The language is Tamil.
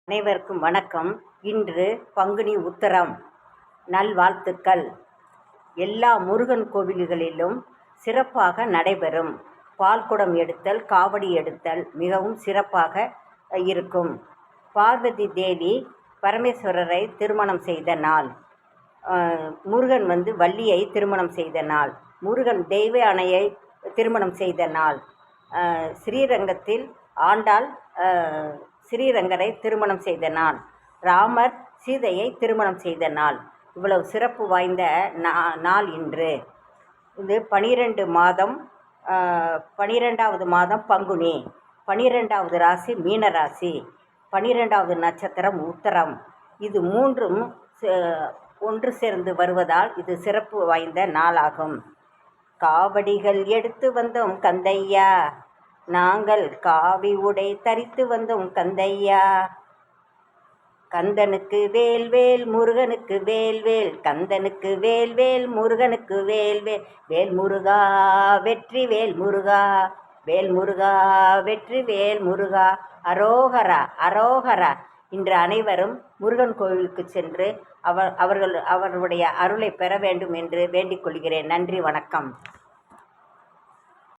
அனைவருக்கும் வணக்கம். இன்று பங்குனி உத்திரம். நல்வாழ்த்துக்கள். எல்லா முருகன் கோவில்களிலும் சிறப்பாக நடைபெறும். பால்குடம் எடுத்தல், காவடி எடுத்தல் மிகவும் சிறப்பாக இருக்கும். பார்வதி தேவி பரமேஸ்வரரை திருமணம் செய்த நாள். முருகன் வள்ளியை திருமணம் செய்த நாள். முருகன் தெய்வ அணையை திருமணம் செய்த நாள். ஸ்ரீரங்கத்தில் ஆண்டாள் ஸ்ரீரங்கரை திருமணம் செய்த நாள். ராமர் சீதையை திருமணம் செய்த நாள். இவ்வளவு சிறப்பு வாய்ந்த நாள் இன்று. இது 12 மாதம் 12வது மாதம் பங்குனி. 12வது ராசி மீன ராசி. 12வது நட்சத்திரம் உத்திரம். இது மூன்றும் ஒன்று சேர்ந்து வருவதால் இது சிறப்பு வாய்ந்த நாளாகும். காவடிகள் எடுத்து வந்தோம் கந்தையா, நாங்கள் காவி உடை தரித்து வந்தோம் கந்தையா. கந்தனுக்கு வேல்வேல் முருகனுக்கு வேல்வேல், கந்தனுக்கு வேல்வேல் முருகனுக்கு வேல்வேல். வேல் முருகா வெற்றி வேல் முருகா, வேல் முருகா வெற்றி வேல் முருகா. அரோகரா அரோகரா. இன்று அனைவரும் முருகன் கோவிலுக்கு சென்று அவருடைய அருளை பெற வேண்டும் என்று வேண்டிக் கொள்கிறேன். நன்றி, வணக்கம்.